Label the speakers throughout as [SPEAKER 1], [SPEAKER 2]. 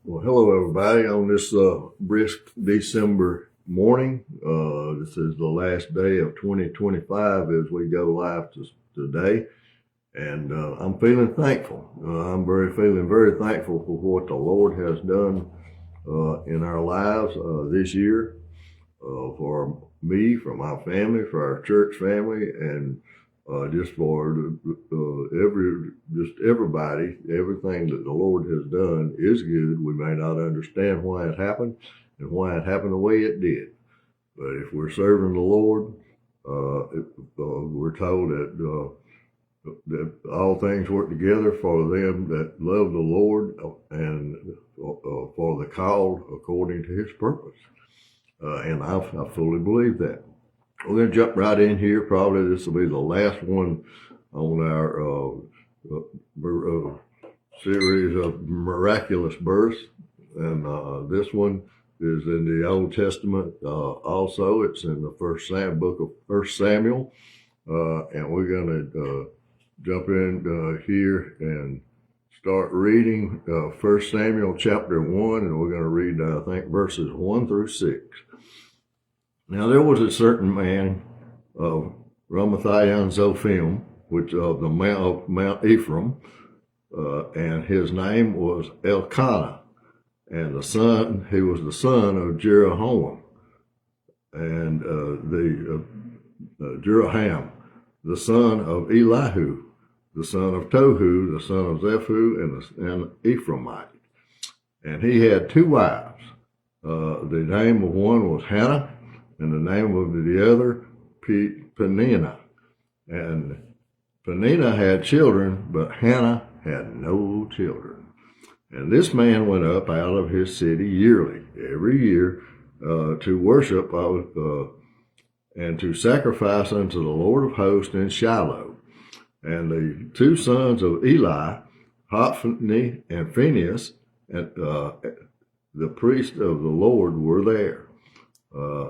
[SPEAKER 1] Well, hello everybody on this brisk December morning. This is the last day of 2025 as we go live today, and I'm feeling thankful. Feeling very thankful for what the Lord has done in our lives this year, for me, for my family, for our church family, and just for everybody. Everything that the Lord has done is good. We may not understand why it happened and why it happened the way it did, but if we're serving the Lord, we're told that all things work together for them that love the Lord and for the called according to His purpose. And I fully believe that. We're going to jump right in here. Probably this will be the last one on our series of miraculous births. And this one is in the Old Testament also. It's in the book of 1 Samuel. And we're going to jump in here and start reading 1 Samuel chapter 1. And we're going to read, I think, verses 1 through 6. Now there was a certain man of Ramathaim Zophim, which of the Mount Ephraim, and his name was Elkanah, and he was the son of Jeroham, and Jeroham, the son of Elihu, the son of Tohu, the son of Zephu, and Ephraimite. And he had two wives. The name of one was Hannah, and the name of the other, Peninnah. And Peninnah had children, but Hannah had no children. And this man went up out of his city yearly, every year, to worship and to sacrifice unto the Lord of hosts in Shiloh. And the two sons of Eli, Hophni and Phinehas, and the priest of the Lord, were there. When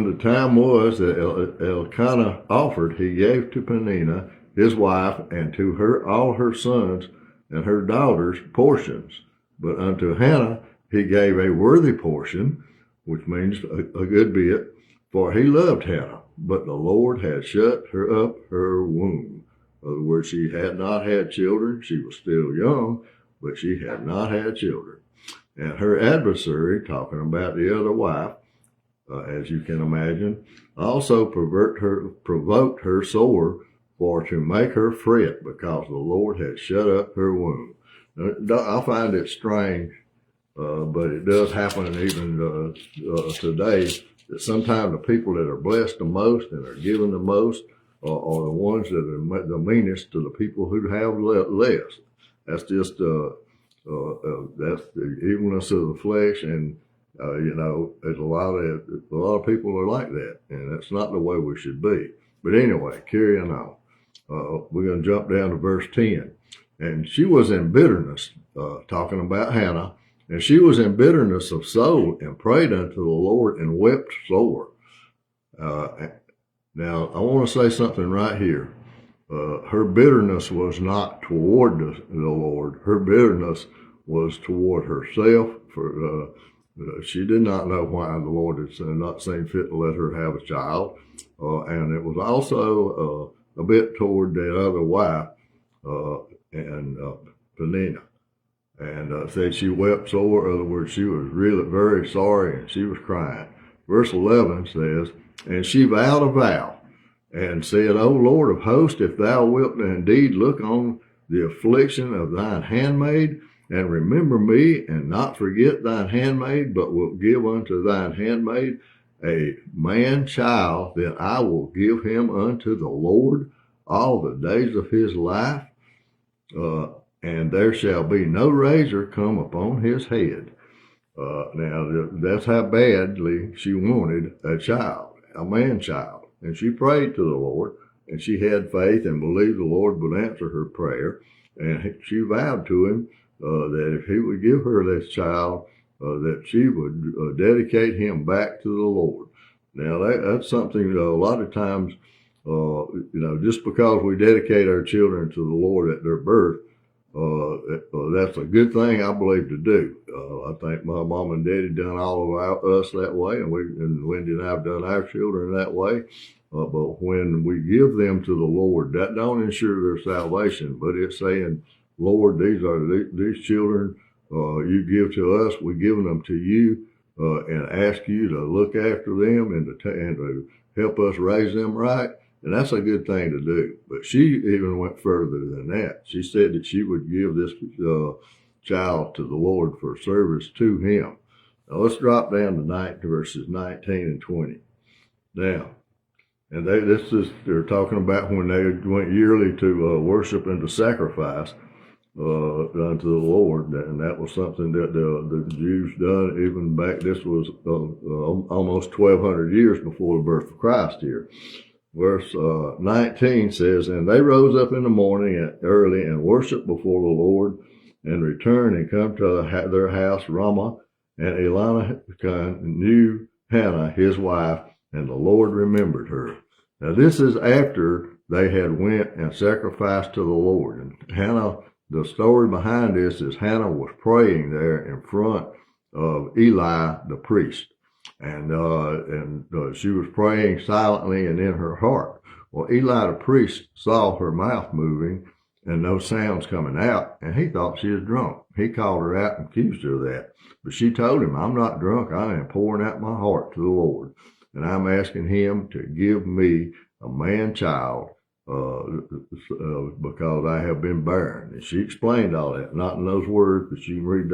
[SPEAKER 1] the time was that Elkanah offered, he gave to Peninnah his wife, and to her all her sons and her daughters portions. But unto Hannah he gave a worthy portion, which means a good bit, for he loved Hannah. But the Lord had shut her up her womb. In other words, she had not had children. She was still young, but she had not had children. And her adversary, talking about the other wife, as you can imagine, also provoked her sore, for to make her fret, because the Lord had shut up her womb. Now, I find it strange, but it does happen even today, that sometimes the people that are blessed the most and are given the most are the ones that are the meanest to the people who have less. That's just that's the evilness of the flesh, and there's a lot of people are like that, and that's not the way we should be. But anyway, carrying on, we're going to jump down to verse 10. And she was in bitterness, talking about Hannah, and she was in bitterness of soul, and prayed unto the Lord, and wept sore. Now, I want to say something right here. Her bitterness was not toward the Lord. Her bitterness was toward herself. For she did not know why the Lord had not seen fit to let her have a child. And it was also a bit toward the other wife, and Peninnah. And said she wept sore. In other words, she was really very sorry, and she was crying. Verse 11 says, and she vowed a vow, and said, O Lord of hosts, if thou wilt indeed look on the affliction of thine handmaid, and remember me, and not forget thine handmaid, but wilt give unto thine handmaid a man child, then I will give him unto the Lord all the days of his life, and there shall be no razor come upon his head. Now, that's how badly she wanted a child, a man child. And she prayed to the Lord, and she had faith and believed the Lord would answer her prayer. And she vowed to him that if he would give her this child, that she would dedicate him back to the Lord. Now, that's something a lot of times Just because we dedicate our children to the Lord at their birth, that's a good thing, I believe, to do. I think my mom and daddy done all of us that way, and Wendy and I have done our children that way. But when we give them to the Lord, that don't ensure their salvation, but it's saying, Lord, these children you give to us, we're giving them to you, and ask you to look after them and to help us raise them right. And that's a good thing to do. But she even went further than that. She said that she would give this child to the Lord for service to him. Now let's drop down to verses 19 and 20. Now, and they're talking about when they went yearly to worship and to sacrifice unto the Lord, and that was something that the Jews done even back. This was almost 1,200 years before the birth of Christ here. Verse 19 says, and they rose up in the morning early and worshiped before the Lord, and returned and come to their house Ramah, and Elkanah knew Hannah his wife, and the Lord remembered her. Now this is after they had went and sacrificed to the Lord. And Hannah, the story behind this is Hannah was praying there in front of Eli the priest. And she was praying silently and in her heart. Well, Eli the priest saw her mouth moving and no sounds coming out, and he thought she was drunk. He called her out and accused her of that. But she told him, I'm not drunk. I am pouring out my heart to the Lord, and I'm asking him to give me a man child because I have been barren. And she explained all that, not in those words, but you can read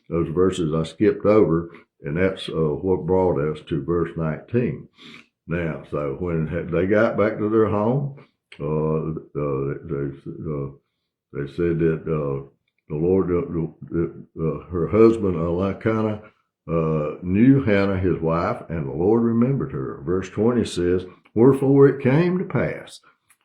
[SPEAKER 1] those verses I skipped over. And that's what brought us to verse 19. Now, so when they got back to their home, they said that the Lord, her husband Elkanah, knew Hannah his wife, and the Lord remembered her. Verse 20 says, wherefore it came to pass,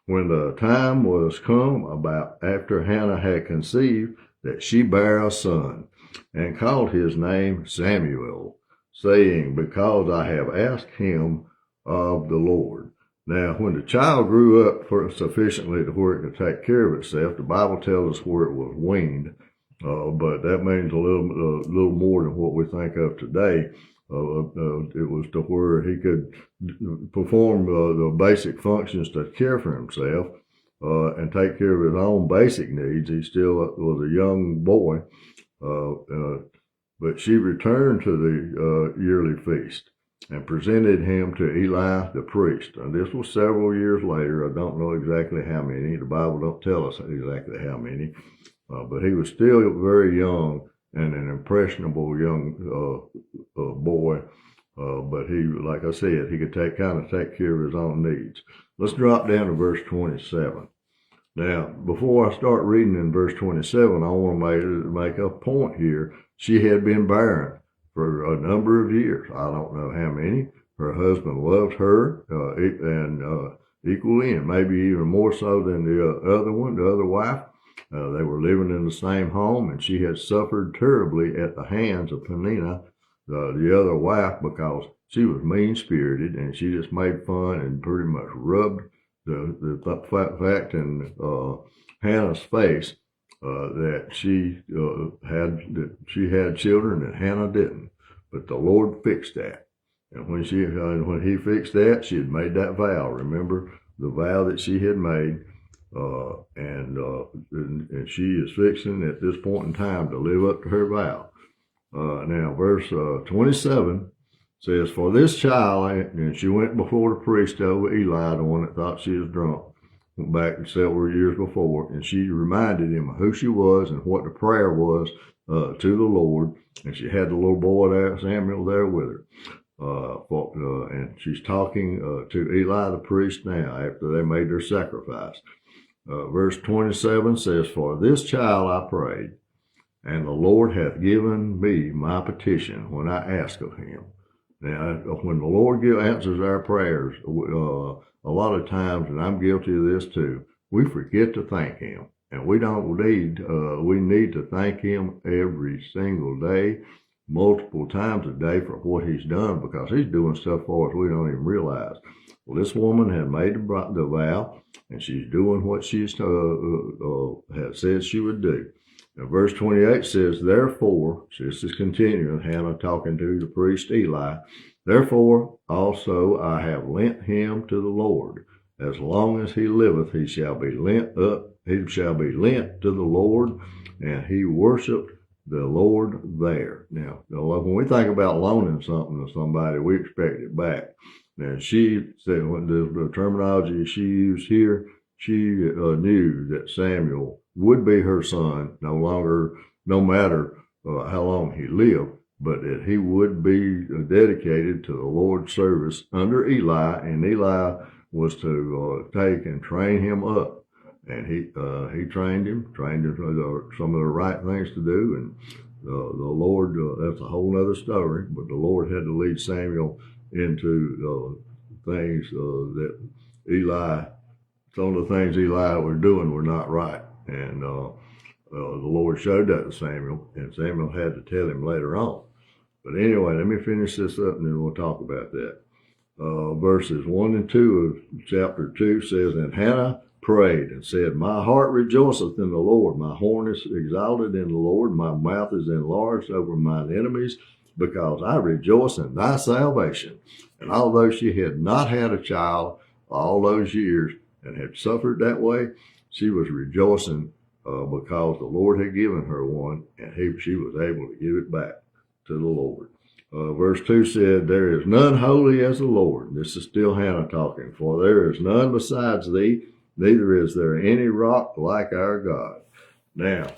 [SPEAKER 1] when the time was come about after Hannah had conceived, that she bare a son, and called his name Samuel, saying, because I have asked him of the Lord. Now, when the child grew up sufficiently to where it could take care of itself, the Bible tells us where it was weaned, but that means a little more than what we think of today. It was to where he could perform the basic functions to care for himself and take care of his own basic needs. He still was a young boy. But she returned to the yearly feast and presented him to Eli the priest. And this was several years later. I don't know exactly how many. The Bible don't tell us exactly how many. But he was still very young and an impressionable young boy. But he, like I said, he could take care of his own needs. Let's drop down to verse 27. Now, before I start reading in verse 27, I want to make a point here. She had been barren for a number of years. I don't know how many. Her husband loved her equally, and maybe even more so than the other wife. They were living in the same home, and she had suffered terribly at the hands of Peninnah, the other wife, because she was mean-spirited, and she just made fun and pretty much rubbed the fact in Hannah's face that she had children and Hannah didn't. But the Lord fixed that, and when he fixed that, she had made that vow. Remember the vow that she had made, and she is fixing at this point in time to live up to her vow. Now, verse 27. Says, for this child, and she went before the priest over Eli, the one that thought she was drunk, went back several years before, and she reminded him of who she was and what the prayer was to the Lord, and she had the little boy there, Samuel, there with her. And she's talking to Eli the priest now after they made their sacrifice. Verse 27 says, for this child I prayed, and the Lord hath given me my petition when I ask of him. Now, when the Lord answers our prayers, a lot of times, and I'm guilty of this too, we forget to thank him. And we need to thank him every single day. multiple times a day for what he's done, because he's doing stuff for us we don't even realize. Well, this woman had made the vow, and she's doing what she's had said she would do. Now, verse 28 says, therefore, this is continuing, Hannah talking to the priest Eli, therefore also I have lent him to the Lord. As long as he liveth, he shall be lent to the Lord, and he worshiped the Lord there. Now, when we think about loaning something to somebody, we expect it back. Now, she said, when the terminology she used here, she knew that Samuel would be her son, no matter how long he lived, but that he would be dedicated to the Lord's service under Eli, and Eli was to take and train him up. And he trained him for some of the right things to do, and the Lord, that's a whole other story, but the Lord had to lead Samuel into things that some of the things Eli was doing were not right. And the Lord showed that to Samuel, and Samuel had to tell him later on. But anyway, let me finish this up, and then we'll talk about that. Verses 1 and 2 of chapter 2 says, and Hannah prayed and said, my heart rejoiceth in the Lord, my horn is exalted in the Lord, my mouth is enlarged over mine enemies, because I rejoice in thy salvation. And although she had not had a child all those years and had suffered that way, she was rejoicing because the Lord had given her one, and she was able to give it back to the Lord. Verse 2 said, there is none holy as the Lord. This is still Hannah talking. For there is none besides thee, neither is there any rock like our God. Now,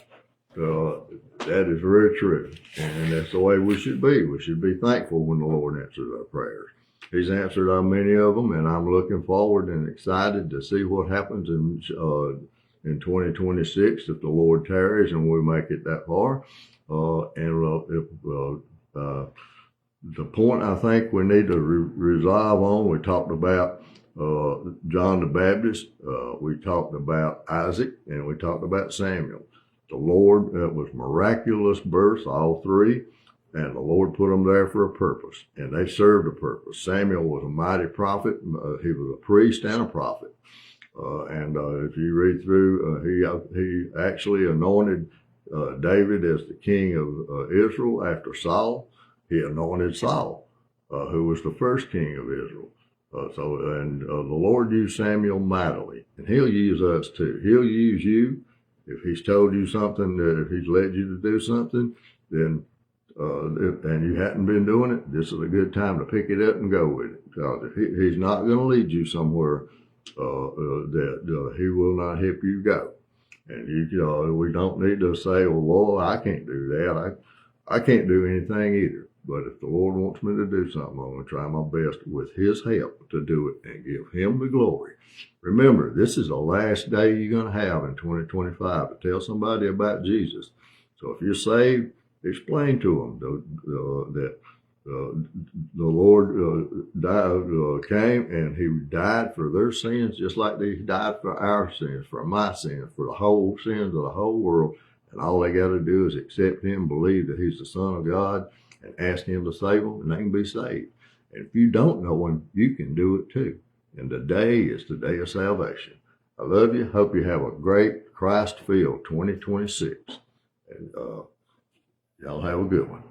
[SPEAKER 1] that is very true, and that's the way we should be. We should be thankful when the Lord answers our prayers. He's answered on many of them, and I'm looking forward and excited to see what happens in 2026 if the Lord tarries and we make it that far. The point I think we need to resolve on, we talked about John the Baptist, we talked about Isaac, and we talked about Samuel. The Lord, it was miraculous births, all three, and the Lord put them there for a purpose, and they served a purpose. Samuel was a mighty prophet. He was a priest and a prophet. And if you read through, he actually anointed David as the king of Israel after Saul. He anointed Saul, who was the first king of Israel. The Lord used Samuel mightily, and he'll use us too. He'll use you. If he's told you something, if he's led you to do something, then and you hadn't been doing it, this is a good time to pick it up and go with it. Because if he's not going to lead you somewhere that he will not help you go. And we don't need to say, well, Lord, I can't do that. I can't do anything either. But if the Lord wants me to do something, I'm going to try my best with his help to do it and give him the glory. Remember, this is the last day you're going to have in 2025 to tell somebody about Jesus. So if you're saved, explain to them that the Lord came and he died for their sins, just like he died for our sins, for my sins, for the whole sins of the whole world. And all they got to do is accept him, believe that he's the Son of God, and ask him to save them, and they can be saved. And if you don't know him, you can do it too. And today is the day of salvation. I love you. Hope you have a great Christ-filled 2026. And y'all have a good one.